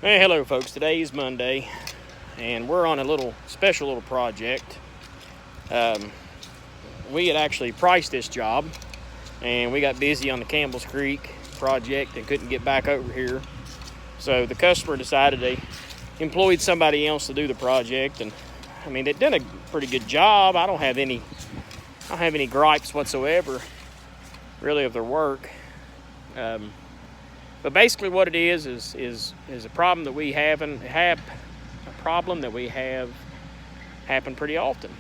Hey, hello folks. Today is Monday and we're on a special little project. We had actually priced this job and we got busy on the Campbell's Creek project and couldn't get back over here. So the customer decided they employed somebody else to do the project, and I mean, they've done a pretty good job. I don't have any gripes whatsoever really of their work. But basically what it is a problem that we have happen pretty often.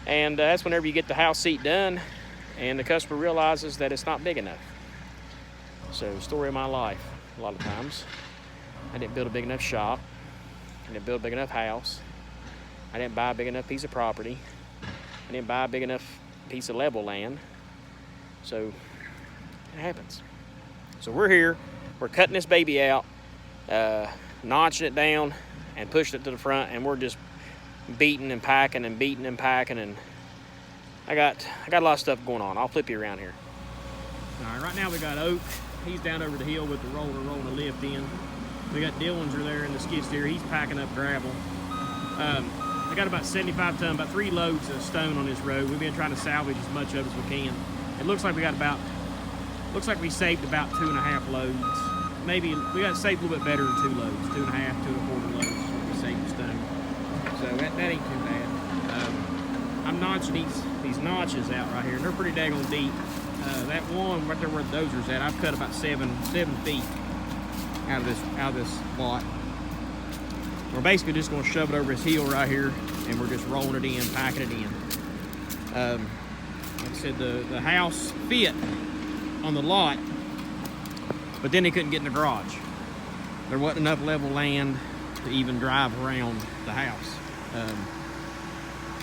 And that's whenever you get the house seat done and the customer realizes that it's not big enough. So, story of my life, a lot of times. I didn't build a big enough shop. I didn't build a big enough house. I didn't buy a big enough piece of property. I didn't buy a big enough piece of level land. So, it happens. So we're here. We're cutting this baby out, notching it down and pushing it to the front, and we're just beating and packing and beating and packing, and I got a lot of stuff going on. I'll flip you around here. All right, right now we got Oak. He's down over the hill with the roller rolling the lift in. We got Dillinger there in the skid steer. He's packing up gravel. I got about 75 ton, about 3 loads of stone on this road. We've been trying to salvage as much of it as we can. It looks like we saved about 2.5 loads. Maybe we got saved a little bit better than 2 loads, 2.5, 2.25 loads is what we saved the stone. So that ain't too bad. I'm notching these notches out right here, and they're pretty daggone deep. That one right there where the dozer's at, I've cut about 7 feet out of this lot. We're basically just going to shove it over this hill right here, and we're just rolling it in, packing it in. Like I said, the house fit on the lot, but then they couldn't get in the garage. There wasn't enough level land to even drive around the house.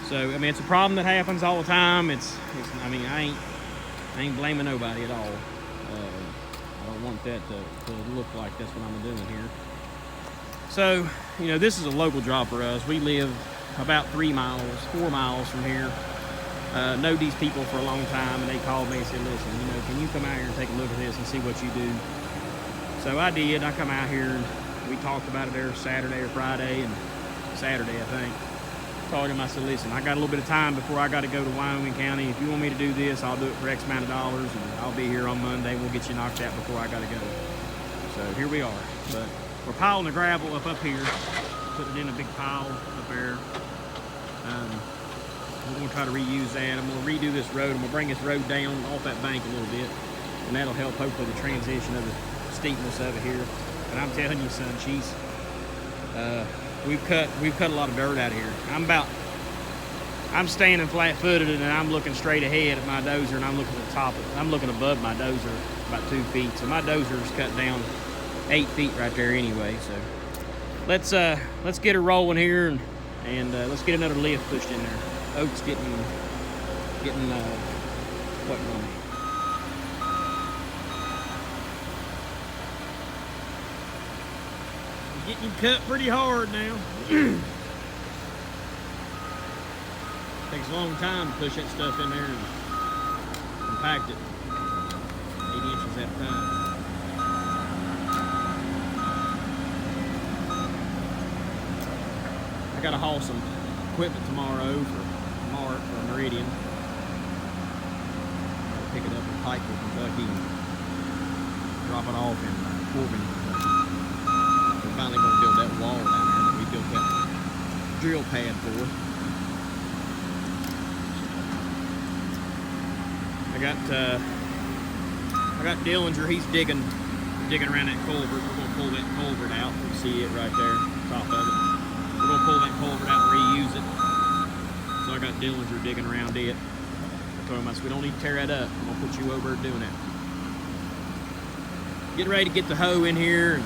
So I mean, it's a problem that happens all the time. I mean, I ain't blaming nobody at all. I don't want that to look like that's what I'm doing here. So, you know, this is a local job for us. We live about 4 miles from here. Know these people for a long time, and they called me and said, listen, you know, can you come out here and take a look at this and see what you do? So I did. I come out here and we talked about it there Saturday or Friday, and Saturday, I think. Told him, I said, listen, I got a little bit of time before I got to go to Wyoming County. If you want me to do this, I'll do it for X amount of dollars, and I'll be here on Monday. We'll get you knocked out before I got to go. So here we are. But we're piling the gravel up here, putting it in a big pile up there. We're going to try to reuse that. I'm going to redo this road. I'm going to bring this road down off that bank a little bit, and that'll help hopefully the transition of the steepness of it here. But I'm telling you, son, we've cut a lot of dirt out of here. I'm standing flat-footed and I'm looking straight ahead at my dozer, and I'm looking at the top of it. I'm looking above my dozer about 2 feet. So my dozer is cut down 8 feet right there anyway. So let's get her rolling here, and let's get another lift pushed in there. Oak's getting what on me. Getting cut pretty hard now. Takes a long time to push that stuff in there and compact it 8 inches at a time. I gotta haul some equipment tomorrow for Mark or Meridian. I'll pick it up in Pikeville, Kentucky, and drop it off in Corbin, Kentucky. We're finally going to build that wall down there that we built that drill pad for. I got Dillinger. He's digging around that culvert. We're going to pull that culvert out. You can see it right there, top of it. We're going to pull that culvert out and reuse it. So I got Dillinger digging around it. I told him, I said, we don't need to tear that up. I'm going to put you over doing that. Getting ready to get the hoe in here and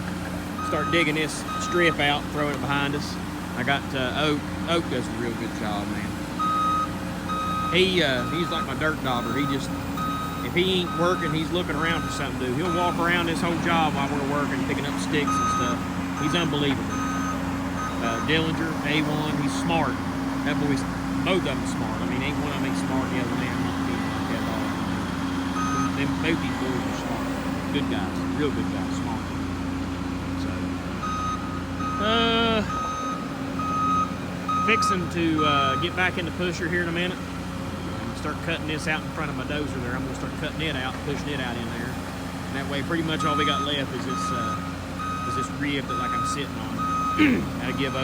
start digging this strip out, throwing it behind us. I got Oak. Oak does a real good job, man. He's like my dirt dauber. If he ain't working, he's looking around for something to do. He'll walk around this whole job while we're working, picking up sticks and stuff. He's unbelievable. Dillinger, A1, he's smart. That boy's, both of them smart. I mean, ain't one of them ain't smart, the other man not being like that at all. Both these boys are smart. Good guys, real good guys, smart. So, fixing to get back in the pusher here in a minute. And start cutting this out in front of my dozer there. I'm gonna start cutting it out, pushing it out in there. And that way, pretty much all we got left is this rib that like I'm sitting on. Gotta give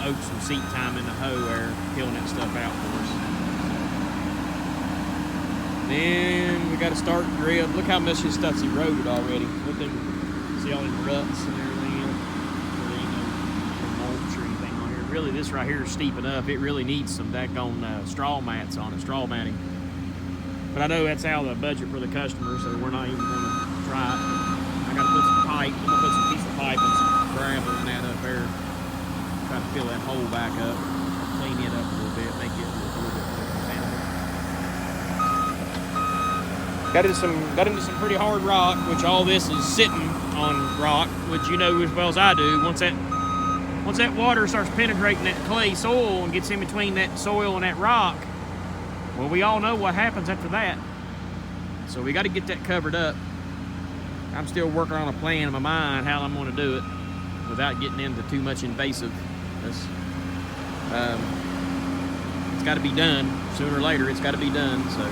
Oak some seat time in the hoe there, peeling that stuff out for us. Then we gotta start the rib. Look how much his stuff's eroded already. Look them, see all them ruts and everything in it. There ain't no mulch or anything on here. Really, this right here is steeping up. It really needs some daggone straw mats on it, straw matting. But I know that's out of the budget for the customer, so we're not even gonna try it. I gotta put some pipe. I'm gonna put some piece of pipe and some gravel in that up there. Try to fill that hole back up, clean it up a little bit, make it look a little bit more presentable. Got into some pretty hard rock, which all this is sitting on rock, which you know as well as I do. Once that water starts penetrating that clay soil and gets in between that soil and that rock, well, we all know what happens after that. So we got to get that covered up. I'm still working on a plan in my mind how I'm going to do it without getting into too much invasiveness. It's got to be done sooner or later. It's got to be done. So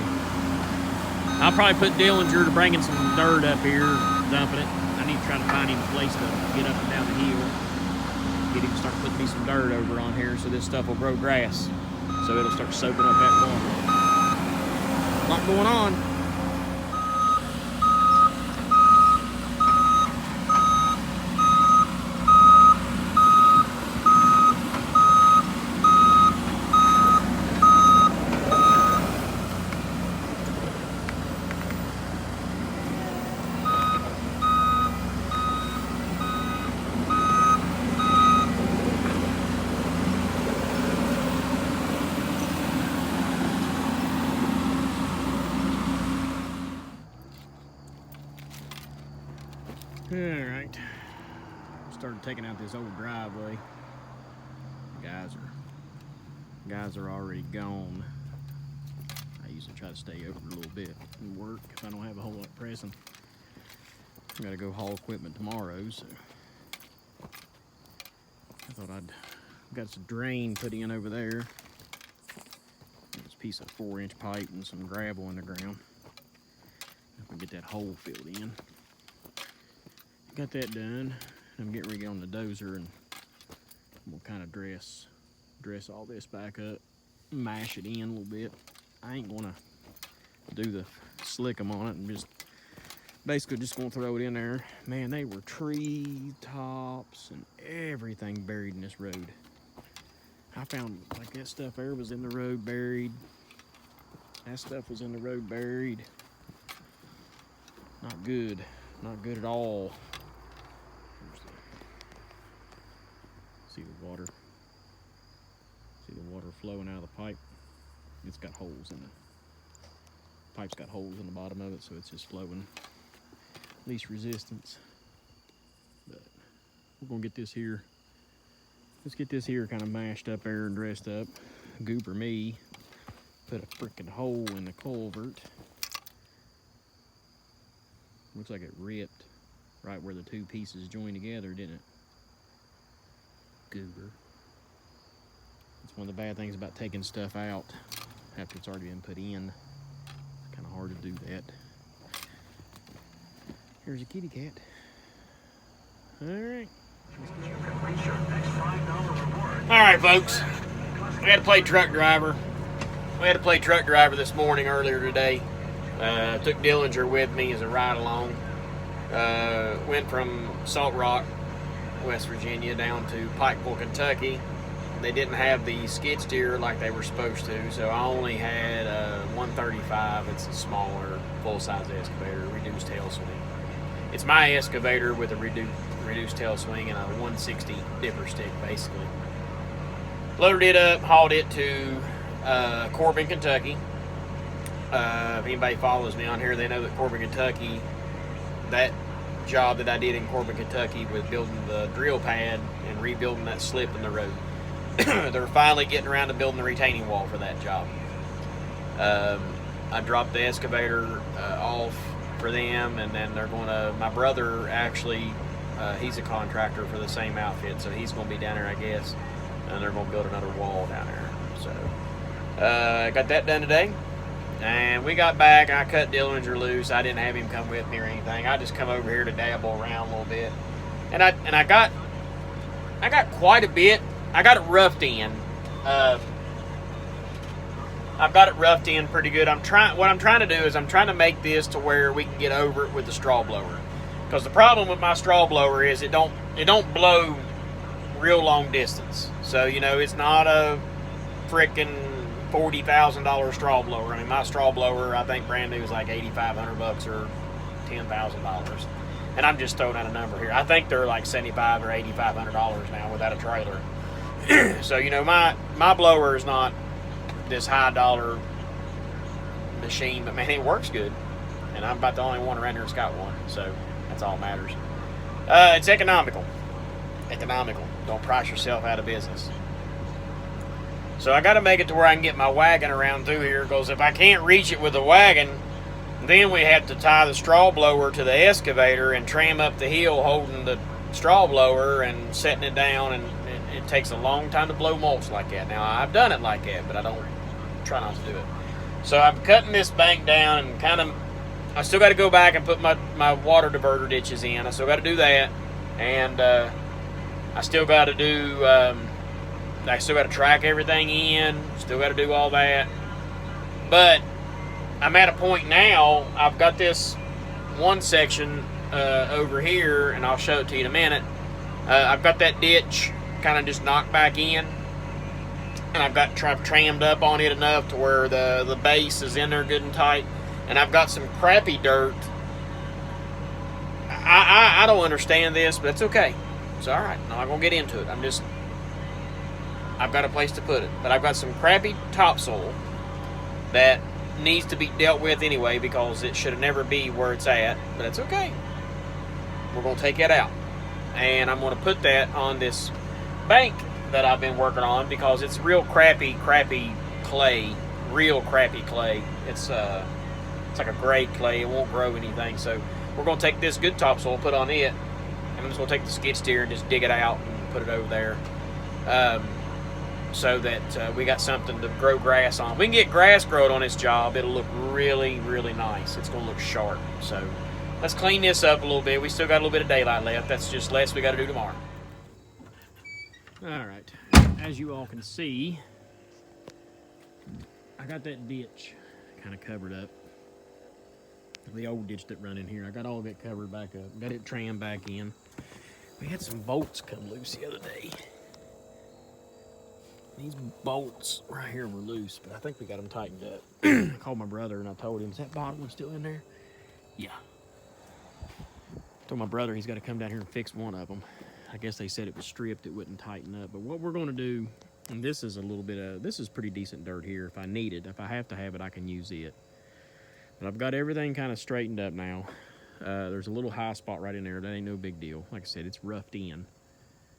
I'll probably put Dillinger to bringing some dirt up here, dumping it. I need to try to find him a place to get up and down the hill. Get him to start putting me some dirt over on here so this stuff will grow grass. So it'll start soaking up that water. A lot going on. Alright, started taking out this old driveway. Guys are already gone. I usually try to stay over a little bit and work if I don't have a whole lot pressing. I gotta go haul equipment tomorrow, so I thought I'd got some drain put in over there. This piece of 4-inch pipe and some gravel in the ground. I can get that hole filled in. Got that done. I'm getting ready to get on the dozer and we'll kind of dress all this back up, mash it in a little bit. I ain't gonna do the slick them on it and basically just gonna throw it in there. Man, they were tree tops and everything buried in this road. I found like that stuff there was in the road buried. That stuff was in the road buried. Not good at all. See the water flowing out of the pipe. It's got holes in it. Pipe's got holes in the bottom of it, so it's just flowing least resistance. But we're gonna get this here. Let's get this here kind of mashed up there and dressed up. Goober me put a freaking hole in the culvert. Looks like it ripped right where the two pieces joined together, didn't it? Goober. It's one of the bad things about taking stuff out after it's already been put in. It's kind of hard to do that. Here's a kitty cat. Alright. Alright, folks. We had to play truck driver. This morning earlier today. Took Dillinger with me as a ride along. Went from Salt Rock, West Virginia, down to Pikeville, Kentucky. They didn't have the skid steer like they were supposed to, so I only had a 135. It's a smaller, full-size excavator, reduced tail swing. It's my excavator with a reduced tail swing and a 160 dipper stick, basically. Loaded it up, hauled it to Corbin, Kentucky. If anybody follows me on here, they know that Corbin, Kentucky, that job that I did in Corbin, Kentucky was building the drill pad and rebuilding that slip in the road. They're finally getting around to building the retaining wall for that job. I dropped the excavator off for them, and then they're going to, my brother actually, he's a contractor for the same outfit, so he's going to be down there, I guess, and they're gonna build another wall down there. So I got that done today. And we got back. I cut Dillinger loose. I didn't have him come with me or anything. I just come over here to dabble around a little bit. And I got quite a bit. I got it roughed in. I've got it roughed in pretty good. What I'm trying to do is I'm trying to make this to where we can get over it with the straw blower. Because the problem with my straw blower is it don't blow real long distance. So, you know, it's not a freaking $40,000 straw blower. I mean, my straw blower, I think brand new is like $8,500 or $10,000. And I'm just throwing out a number here. I think they're like $7,500 or $8,500 now without a trailer. So, you know, my blower is not this high dollar machine, but man, it works good. And I'm about the only one around here that's got one. So that's all that matters. It's economical. Economical. Don't price yourself out of business. So I got to make it to where I can get my wagon around through here, because if I can't reach it with the wagon, then we have to tie the straw blower to the excavator and tram up the hill holding the straw blower and setting it down, and it takes a long time to blow mulch like that. Now, I've done it like that, but I don't try not to do it. So I'm cutting this bank down and I still got to go back and put my water diverter ditches in. I still got to do that, and I still got to do... I still got to track everything in, still got to do all that. But I'm at a point now, I've got this one section over here, and I'll show it to you in a minute. I've got that ditch kind of just knocked back in, and I've got trammed up on it enough to where the base is in there good and tight. And I've got some crappy dirt. I don't understand this, but it's okay. It's all right. I'm not going to get into it. I've got a place to put it. But I've got some crappy topsoil that needs to be dealt with anyway, because it should never be where it's at. But it's okay. We're going to take it out. And I'm going to put that on this bank that I've been working on, because it's real crappy clay. Real crappy clay. It's like a gray clay. It won't grow anything. So we're going to take this good topsoil, put on it, and I'm just going to take the skid steer and just dig it out and put it over there. So that we got something to grow grass on. We can get grass growing on this job. It'll look really, really nice. It's going to look sharp. So let's clean this up a little bit. We still got a little bit of daylight left. That's just less we got to do tomorrow. All right. As you all can see, I got that ditch kind of covered up. The old ditch that run in here. I got all of it covered back up. Got it trammed back in. We had some bolts come loose the other day. These bolts right here were loose, but I think we got them tightened up. I called my brother and I told him, is that bottom one still in there? Yeah. Told my brother he's got to come down here and fix one of them. I guess they said it was stripped, it wouldn't tighten up. But what we're going to do, and this is a little bit of, this is pretty decent dirt here. If I need it, if I have to have it, I can use it. But I've got everything kind of straightened up now. There's a little high spot right in there. That ain't no big deal. Like I said, it's roughed in.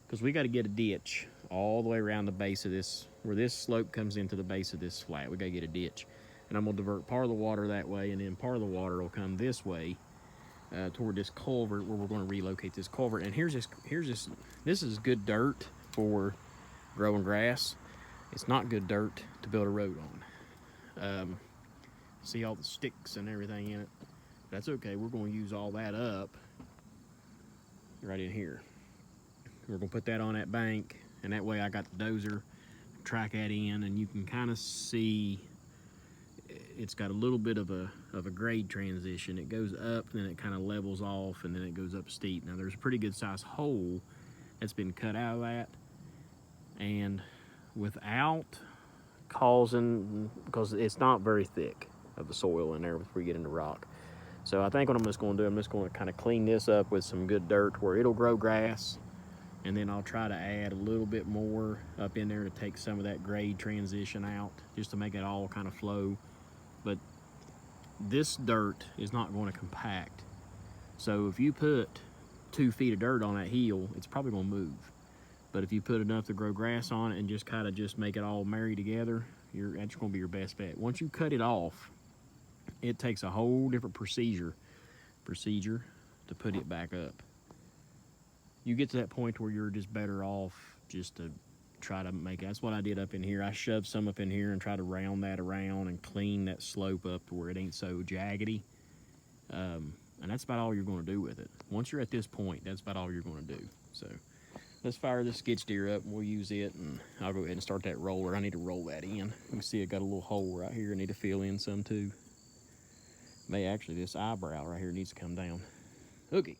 Because we got to get a ditch all the way around the base of this, where this slope comes into the base of this flat. We got to get a ditch. And I'm going to divert part of the water that way, and then part of the water will come this way toward this culvert, where we're going to relocate this culvert. And here's this is good dirt for growing grass. It's not good dirt to build a road on. See all the sticks and everything in it. That's okay. We're going to use all that up right in here. We're going to put that on that bank, and that way I got the dozer, track that in, and you can kind of see it's got a little bit of a grade transition. It goes up, then it kind of levels off, and then it goes up steep. Now there's a pretty good sized hole that's been cut out of that, and without causing, because it's not very thick of the soil in there before you get into rock. So I think what I'm just going to do, I'm just going to kind of clean this up with some good dirt where it'll grow grass. And then I'll try to add a little bit more up in there to take some of that grade transition out, just to make it all kind of flow. But this dirt is not going to compact. So if you put 2 feet of dirt on that hill, it's probably going to move. But if you put enough to grow grass on it and just kind of just make it all marry together, that's going to be your best bet. Once you cut it off, it takes a whole different procedure to put it back up. You get to that point where you're just better off just to try to make, that's what I did up in here. I shoved some up in here and tried to round that around and clean that slope up to where it ain't so jaggedy. And that's about all you're going to do with it. Once you're at this point, that's about all you're going to do. So let's fire this skid steer up and we'll use it, and I'll go ahead and start that roller. I need to roll that in. You can see it got a little hole right here. I need to fill in some too. Actually, this eyebrow right here needs to come down. Okay.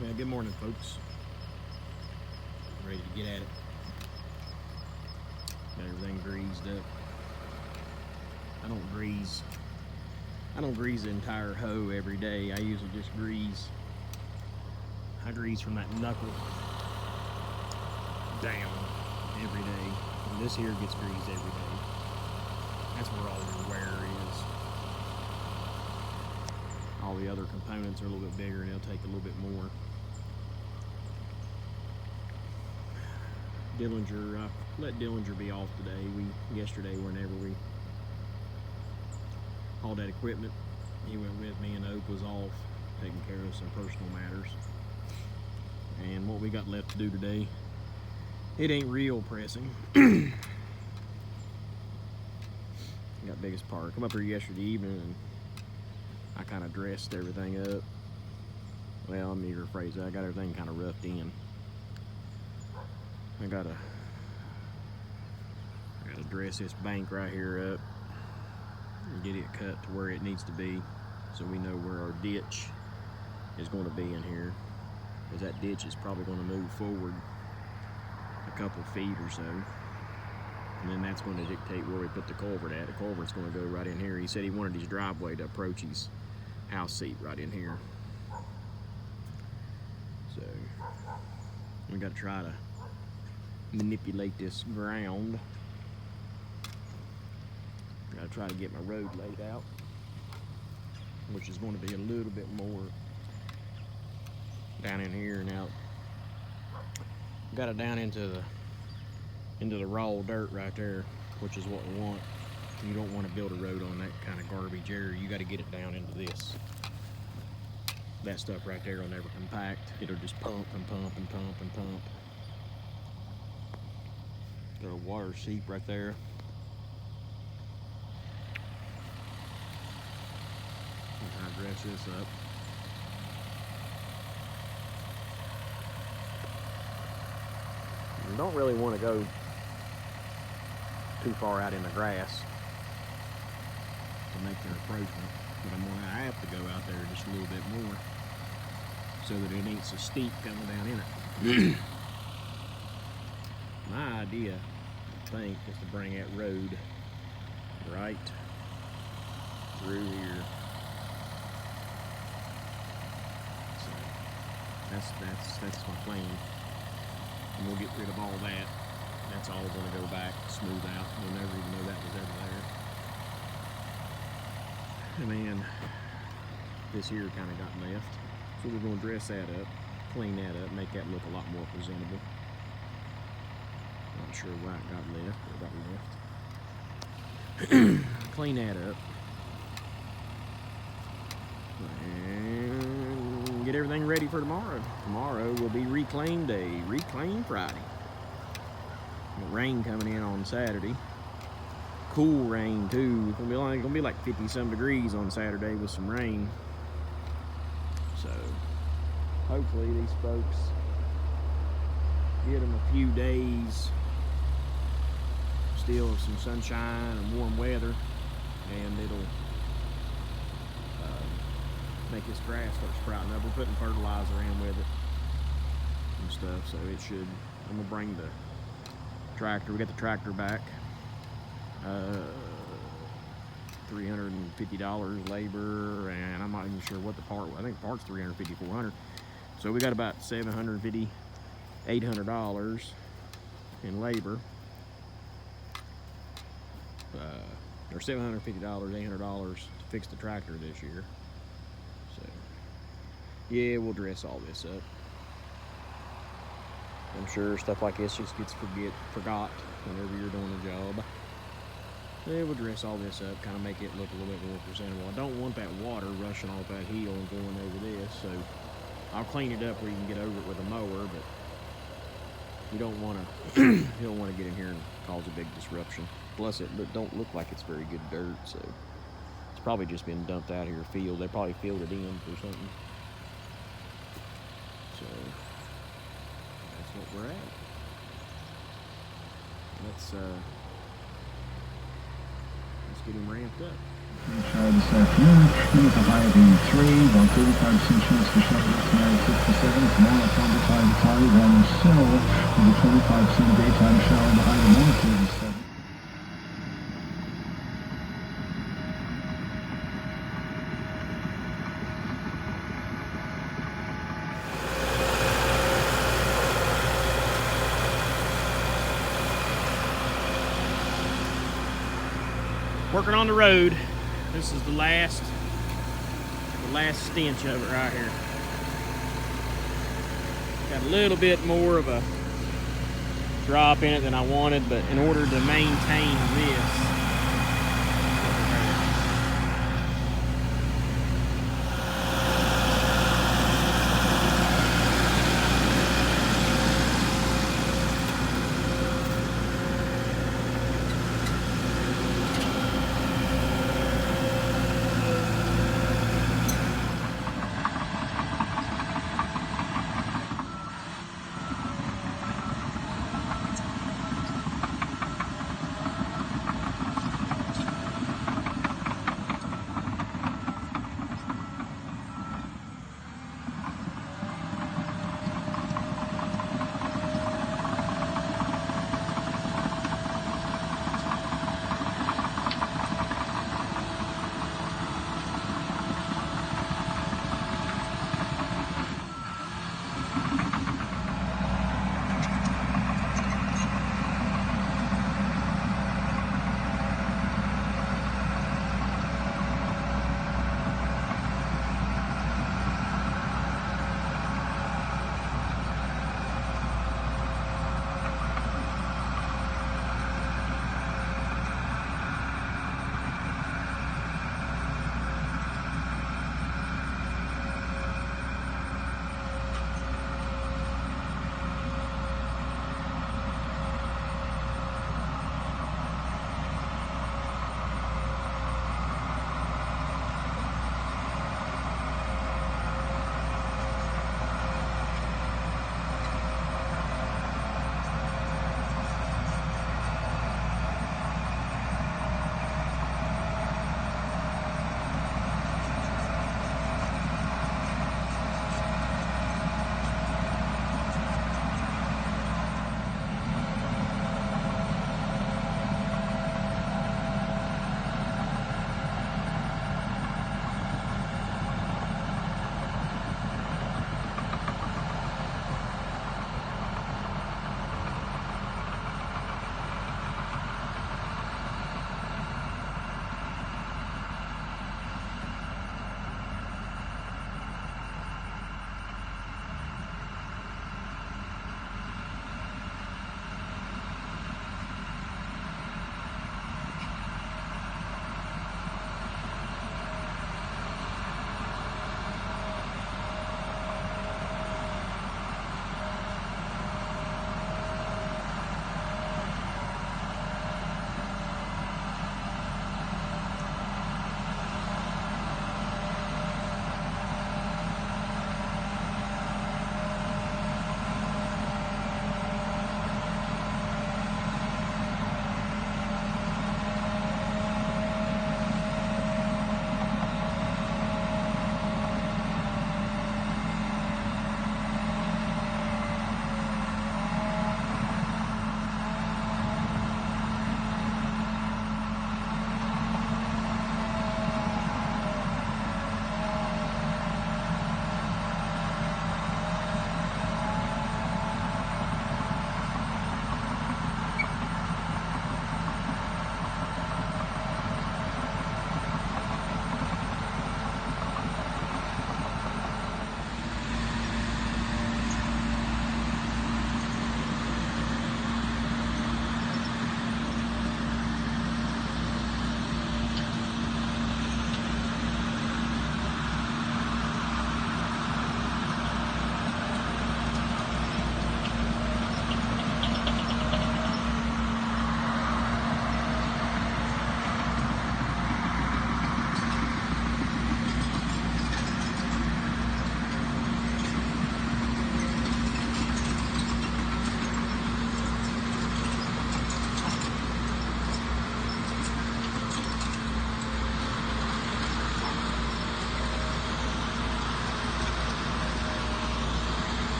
Well, good morning, folks. Ready to get at it. Got everything greased up. I don't grease the entire hoe every day. I usually just grease. I grease from that knuckle down every day. And this here gets greased every day. That's where all your wear is. All the other components are a little bit bigger and they'll take a little bit more. Dillinger, I let Dillinger be off today. Yesterday, whenever we hauled that equipment, he went with me and Oak was off taking care of some personal matters. And what we got left to do today, it ain't real pressing. Got biggest part. Come up here yesterday evening and I kind of dressed everything up. Well, let me rephrase that. I got everything kind of roughed in. I gotta dress this bank right here up and get it cut to where it needs to be, so we know where our ditch is going to be in here, because that ditch is probably going to move forward a couple feet or so, and then that's going to dictate where we put the culvert at. The culvert's going to go right in here. He said he wanted his driveway to approach his house seat right in here, so we got to try to manipulate this ground. Gotta try to get my road laid out, which is going to be a little bit more down in here and out. Got it down into the raw dirt right there, which is what we want. You don't want to build a road on that kind of garbage area. You got to get it down into this. That stuff right there will never compact. It'll just pump and pump and pump and pump. Got a water seep right there. I'm trying to dress this up. You don't really want to go too far out in the grass to make the approachment, but I'm gonna have to go out there just a little bit more so that it ain't so steep coming down in it. My idea, I think, is to bring that road right through here. So that's my plan. And we'll get rid of all that. That's all going to go back, smooth out. We'll never even know that was ever there. And then this here kind of got left. So we're going to dress that up, clean that up, make that look a lot more presentable. Not sure why it got left, but it got left. Clean that up. And get everything ready for tomorrow. Tomorrow will be Reclaim Day, Reclaim Friday. Got rain coming in on Saturday. Cool rain too. It's gonna be like 50-some degrees on Saturday with some rain. So hopefully these folks get them a few days still of some sunshine and warm weather, and it'll make this grass start sprouting up. We're putting fertilizer in with it and stuff, so it should. I'm gonna bring the tractor. We got the tractor back. $350 labor, and I'm not even sure what the part was. I think the part's $350, $400. So we got about $750, $800 in labor. Or $750, $800 to fix the tractor this year. So Yeah, we'll dress all this up. I'm sure stuff like this just gets forgot whenever you're doing a job. Yeah, we'll dress all this up, kind of make it look a little bit more presentable. I don't want that water rushing off that heel and going over this, so I'll clean it up where you can get over it with a mower, but you don't want to you don't want to get in here and cause a big disruption. Plus, it don't look like it's very good dirt, so it's probably just been dumped out here field. They probably filled it in for something. So that's what we're at. Let's get him ramped up. Shower this afternoon, with a high of 83, about 35% chance for shower tonight at 57. Tomorrow, thunder time to cloudy, warm and snow, with a 25% daytime shower, the high of 137. Working on the road. This is the last stench of it right here. Got a little bit more of a drop in it than I wanted, but in order to maintain this,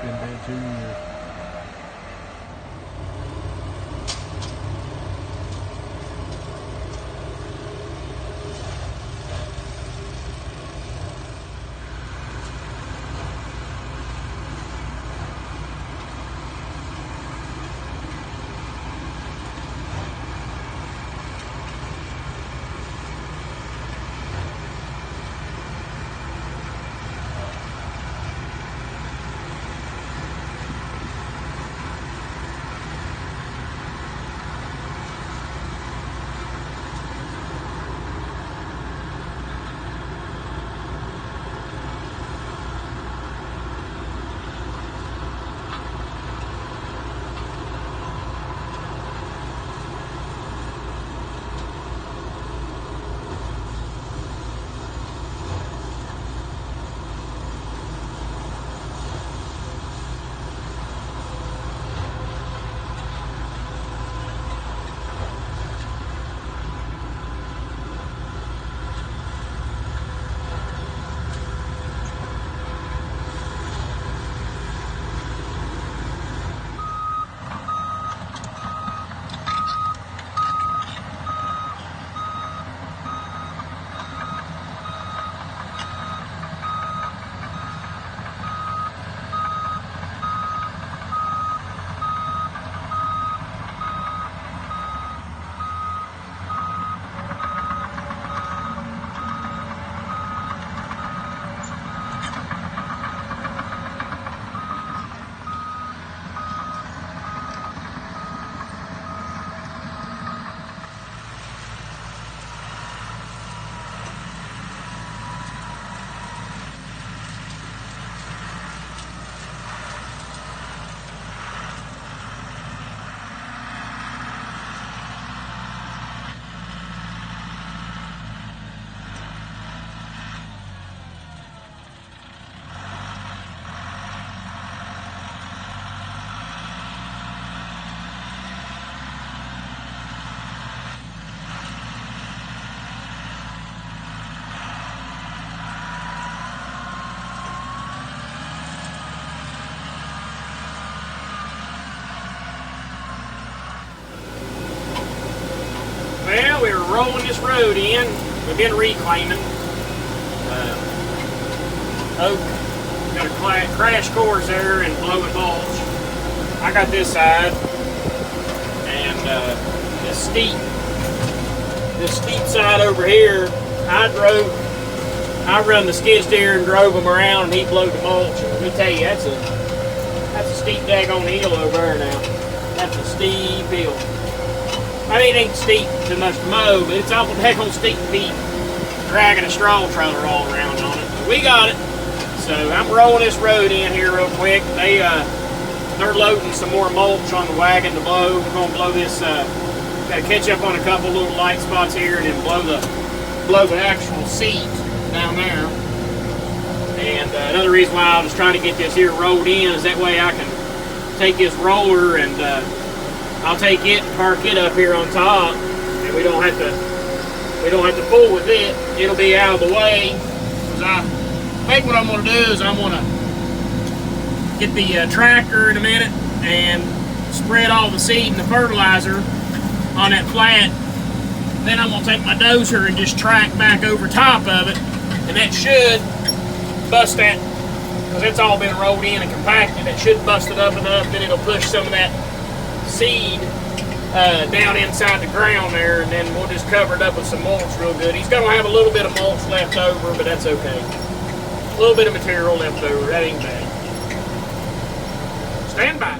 been dead 2 years. Well, we were rolling this road in. We've been reclaiming. Oak got a crash course there and blowing mulch. I got this side, and this steep side over here. I run the skid steer and drove them around, and he blowed the mulch. And let me tell you, that's a steep daggone hill over there now. That's a steep hill. I mean, it ain't steep too much to mow, but it's awful daggone steep feet dragging a straw trailer all around on it. But we got it. So I'm rolling this road in here real quick. They're loading some more mulch on the wagon to blow. We're gonna blow this. Gotta catch up on a couple little light spots here, and then blow the actual seat down there. And another reason why I was trying to get this here rolled in is that way I can take this roller and I'll take it and park it up here on top, and we don't have to pull with it. It'll be out of the way. Cause I think what I'm gonna do is I'm gonna get the tractor in a minute and spread all the seed and the fertilizer on that flat. Then I'm gonna take my dozer and just track back over top of it, and that should bust that, because it's all been rolled in and compacted. It should bust it up enough that it'll push some of that seed down inside the ground there, and then we'll just cover it up with some mulch real good. He's gonna have a little bit of mulch left over, but that's okay. A little bit of material left over, that ain't bad. Stand by.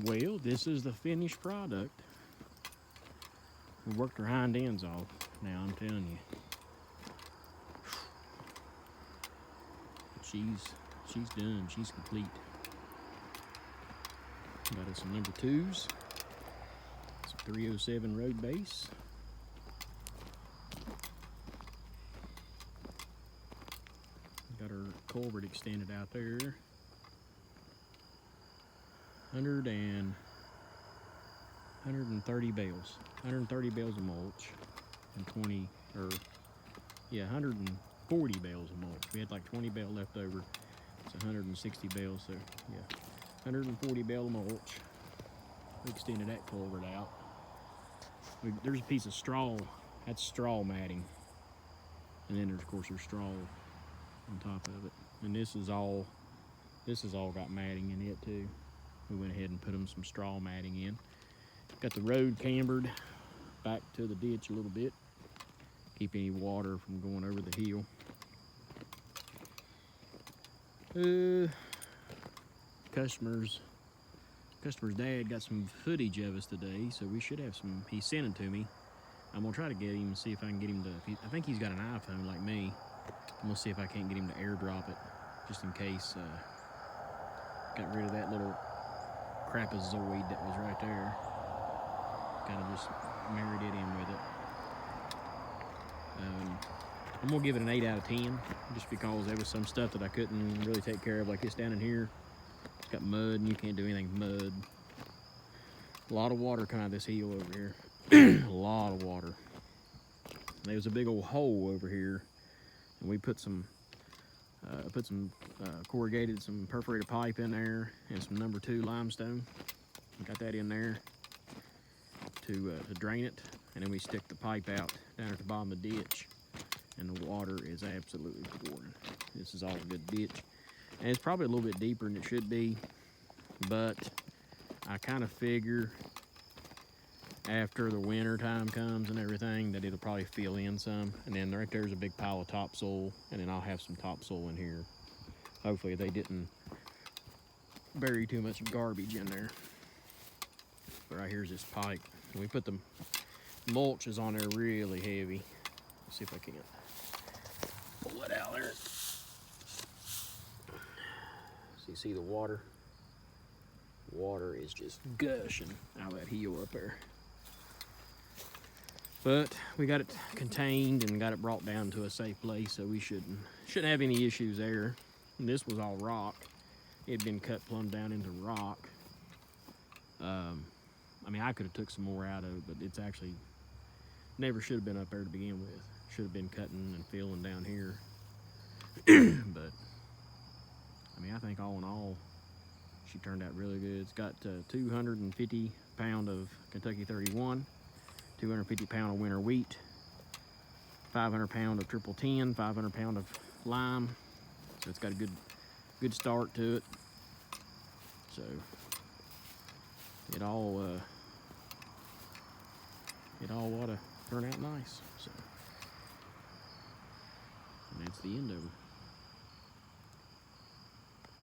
Well, this is the finished product. We worked her hind ends off. Now I'm telling you, she's done. She's complete. Got us some number 2s. Some 307 road base. Got her culvert extended out there. 130 bales. 130 bales of mulch and 140 bales of mulch. We had like 20 bale left over. It's 160 bales, so yeah, 140 bale of mulch. We extended that culvert out. There's a piece of straw. That's straw matting, and then of course there's straw on top of it. And this is all got matting in it too. We went ahead and put them some straw matting in. Got the road cambered back to the ditch a little bit. Keep any water from going over the hill. Customer's dad got some footage of us today, so we should have some. He sent it to me. I'm gonna try to get him and see if I can get him to. I think he's got an iPhone like me. I'm gonna see if I can't get him to airdrop it, just in case. Got rid of that little crapazoid that was right there. Kind of just married it in with it. I'm gonna give it an 8 out of 10, just because there was some stuff that I couldn't really take care of, like this down in here. It's got mud, and you can't do anything with mud. A lot of water coming out of this hill over here. A lot of water. There was a big old hole over here, and we put some corrugated, some perforated pipe in there, and some number 2 limestone. We got that in there to drain it, and then we stick the pipe out down at the bottom of the ditch, and the water is absolutely pouring. This is all a good ditch, and it's probably a little bit deeper than it should be, but I kind of figure after the winter time comes and everything that it'll probably fill in some, and then right there's a big pile of topsoil, and then I'll have some topsoil in here. Hopefully they didn't bury too much garbage in there. But right here's this pipe. And we put the mulch is on there really heavy. Let's see if I can pull it out there. So you see the water? Water is just gushing out of that hill up there. But we got it contained and got it brought down to a safe place, so we shouldn't have any issues there. And this was all rock. It had been cut plumb down into rock. I mean, I could have took some more out of it, but it's actually never should have been up there to begin with. Should have been cutting and filling down here. But I mean, I think all in all, she turned out really good. It's got 250 pound of Kentucky 31, 250 pound of winter wheat, 500 pound of triple 10, 500 pound of lime. So it's got a good start to it. So it all ought to turn out nice. So and that's the end of it.